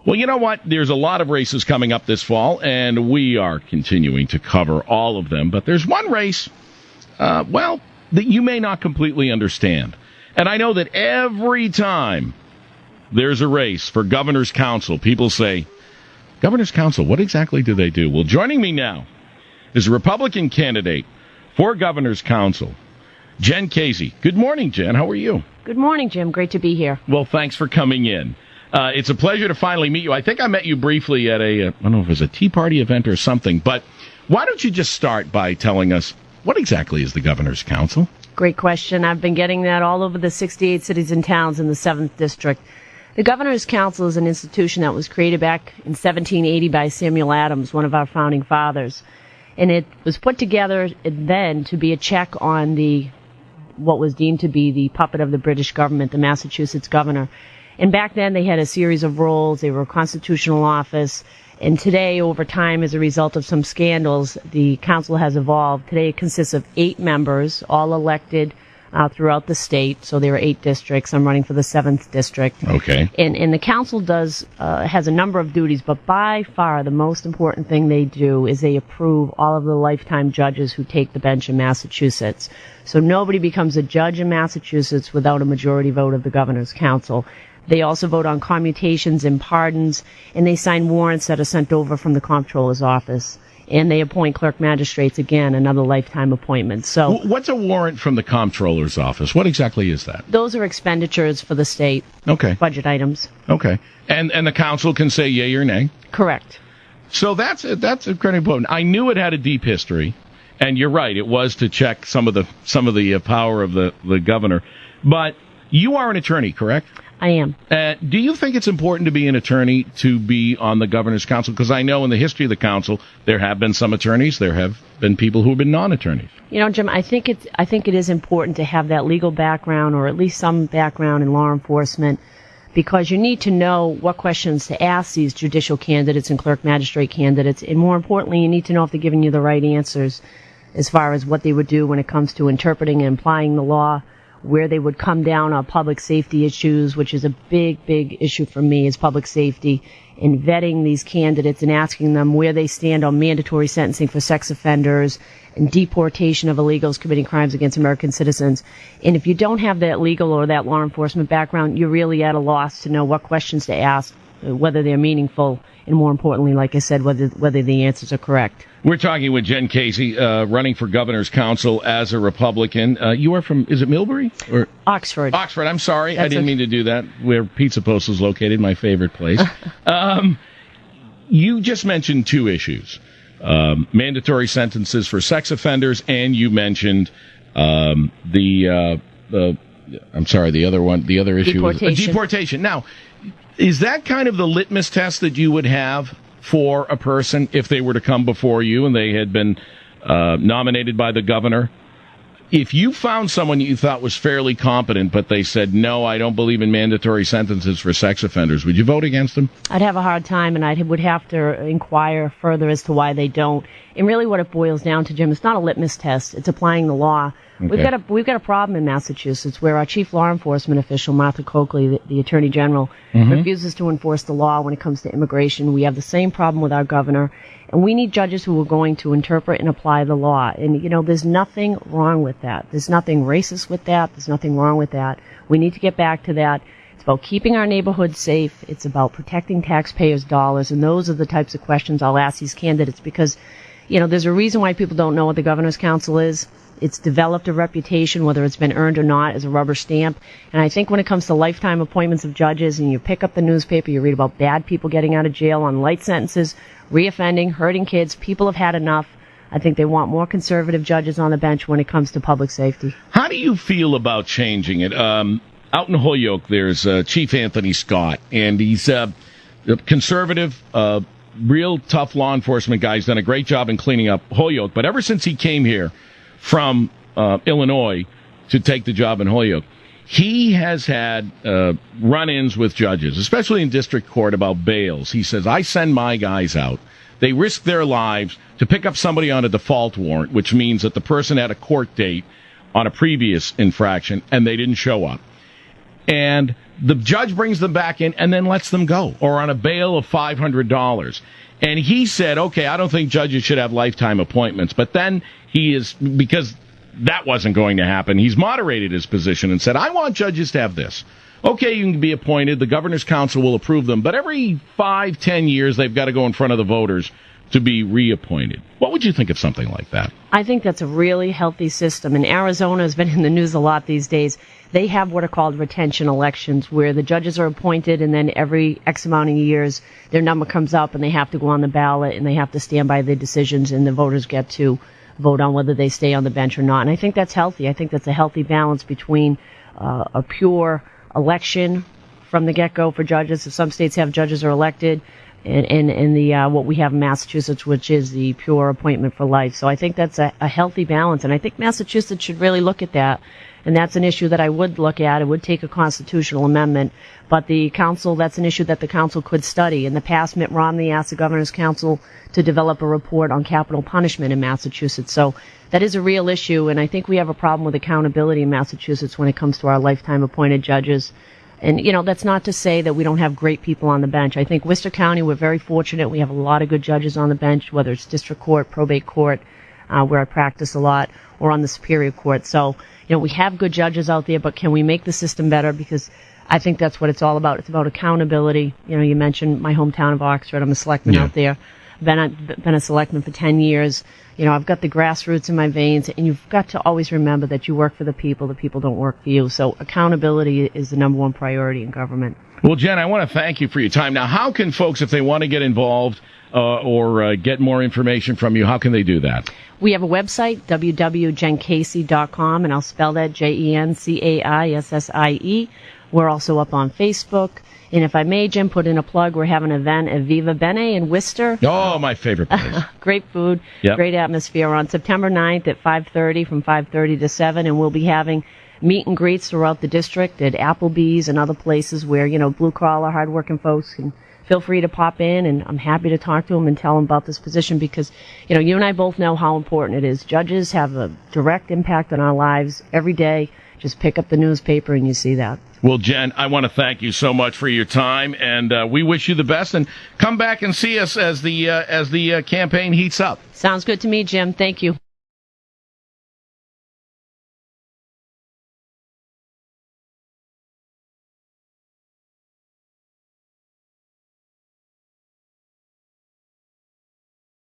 Well, you know what? There's a lot of races coming up this fall, and we are continuing to cover all of them. But there's one race, that you may not completely understand. And I know that every time there's a race for governor's council, people say, Governor's council, what exactly do they do? Well, joining me now is a Republican candidate for governor's council, Jen Caissie. Good morning, Jen. How are you? Good morning, Jim. Great to be here. Well, thanks for coming in. It's a pleasure to finally meet you. I think I met you briefly at I don't know if it was a Tea Party event or something, but why don't you just start by telling us what exactly is the Governor's Council? Great question. I've been getting that all over the 68 cities and towns in the 7th District. The Governor's Council is an institution that was created back in 1780 by Samuel Adams, one of our founding fathers. And it was put together then to be a check on what was deemed to be the puppet of the British government, the Massachusetts governor. And back then, they had a series of roles. They were a constitutional office. And today, over time, as a result of some scandals, the council has evolved. Today, it consists of 8 members, all elected throughout the state. So there are 8 districts. I'm running for the 7th district. Okay. And the council has a number of duties, but by far the most important thing they do is they approve all of the lifetime judges who take the bench in Massachusetts. So nobody becomes a judge in Massachusetts without a majority vote of the Governor's Council. They also vote on commutations and pardons, and they sign warrants that are sent over from the comptroller's office. And they appoint clerk magistrates, again, another lifetime appointment. So, what's a warrant from the comptroller's office? What exactly is that? Those are expenditures for the state. Okay. Budget items. Okay. And the council can say yay or nay? Correct. So that's incredibly important. I knew it had a deep history, and you're right, it was to check some of the power of the governor. But you are an attorney, correct? I am. Do you think it's important to be an attorney to be on the Governor's Council? Because I know in the history of the council, there have been some attorneys. There have been people who have been non-attorneys. You know, Jim, I think it is important to have that legal background, or at least some background in law enforcement, because you need to know what questions to ask these judicial candidates and clerk magistrate candidates. And more importantly, you need to know if they're giving you the right answers as far as what they would do when it comes to interpreting and applying the law, where they would come down on public safety issues, which is a big, big issue for me, is public safety, and vetting these candidates and asking them where they stand on mandatory sentencing for sex offenders and deportation of illegals committing crimes against American citizens. And if you don't have that legal or that law enforcement background, you're really at a loss to know what questions to ask, whether they're meaningful, and more importantly, like I said, whether the answers are correct. We're talking with Jen Caissie, running for Governor's Council as a Republican. You are from, is it Millbury? Or Oxford. Oxford, I'm sorry. I didn't mean to do that. Where Pizza Post is located, my favorite place. You just mentioned 2 issues. Mandatory sentences for sex offenders, and you mentioned the other issue. Deportation. Now, is that kind of the litmus test that you would have for a person if they were to come before you and they had been nominated by the governor? If you found someone you thought was fairly competent, but they said, no, I don't believe in mandatory sentences for sex offenders, would you vote against them? I'd have a hard time, and I would have to inquire further as to why they don't. And really what it boils down to, Jim, it's not a litmus test. It's applying the law. Okay. We've got a problem in Massachusetts where our chief law enforcement official, Martha Coakley, the Attorney General, refuses to enforce the law when it comes to immigration. We have the same problem with our governor, and we need judges who are going to interpret and apply the law. And, you know, there's nothing wrong with that. There's nothing racist with that. There's nothing wrong with that. We need to get back to that. It's about keeping our neighborhoods safe. It's about protecting taxpayers' dollars, and those are the types of questions I'll ask these candidates because, you know, there's a reason why people don't know what the Governor's Council is. It's developed a reputation, whether it's been earned or not, as a rubber stamp. And I think when it comes to lifetime appointments of judges and you pick up the newspaper, you read about bad people getting out of jail on light sentences, reoffending, hurting kids, people have had enough. I think they want more conservative judges on the bench when it comes to public safety. How do you feel about changing it? Out in Holyoke, there's Chief Anthony Scott, and he's a conservative, real tough law enforcement guy. He's done a great job in cleaning up Holyoke. But ever since he came here from Illinois to take the job in Holyoke, he has had run-ins with judges, especially in district court, about bails. He says, I send my guys out. They risk their lives to pick up somebody on a default warrant, which means that the person had a court date on a previous infraction and they didn't show up. and the judge brings them back in and then lets them go, or on a bail of $500. And he said, okay, I don't think judges should have lifetime appointments. But then because that wasn't going to happen, he's moderated his position and said, I want judges to have this. Okay, you can be appointed. The governor's council will approve them. But every 5-10 years, they've got to go in front of the voters to be reappointed. What would you think of something like that? I think that's a really healthy system. And Arizona has been in the news a lot these days. They have what are called retention elections, where the judges are appointed, and then every X amount of years, their number comes up, and they have to go on the ballot, and they have to stand by their decisions, and the voters get to vote on whether they stay on the bench or not. And I think that's healthy. I think that's a healthy balance between a pure election from the get-go for judges. Some states have judges are elected, and the what we have in Massachusetts, which is the pure appointment for life. So I think that's a healthy balance, and I think Massachusetts should really look at that. And that's an issue that I would look at. It would take a constitutional amendment, but the council, that's an issue that the council could study. In the past, Mitt Romney asked the governor's council to develop a report on capital punishment in Massachusetts. So that is a real issue, and I think we have a problem with accountability in Massachusetts when it comes to our lifetime appointed judges. And, that's not to say that we don't have great people on the bench. I think Worcester County, we're very fortunate. We have a lot of good judges on the bench, whether it's district court, probate court, where I practice a lot, or on the Superior Court. So, we have good judges out there, but can we make the system better? Because I think that's what it's all about. It's about accountability. You mentioned my hometown of Oxford. I'm a selectman out there. Been a selectman for 10 years. I've got the grassroots in my veins, and you've got to always remember that you work for the people don't work for you. So accountability is the number one priority in government. Well, Jen, I want to thank you for your time. Now, how can folks, if they want to get involved or get more information from you, how can they do that? We have a website, www.JenCaissie.com, and I'll spell that JenCaissie. We're also up on Facebook. And if I may, Jim, put in a plug, we're having an event at Viva Bene in Worcester. Oh, my favorite place. Great food, Great atmosphere on September 9th at 5:30 from 5:30 to 7, and we'll be having meet and greets throughout the district at Applebee's and other places where, blue-collar, hard-working folks can feel free to pop in, and I'm happy to talk to them and tell them about this position because, you and I both know how important it is. Judges have a direct impact on our lives every day. Just pick up the newspaper and you see that. Well, Jen, I want to thank you so much for your time, and we wish you the best. And come back and see us as the campaign heats up. Sounds good to me, Jim. Thank you.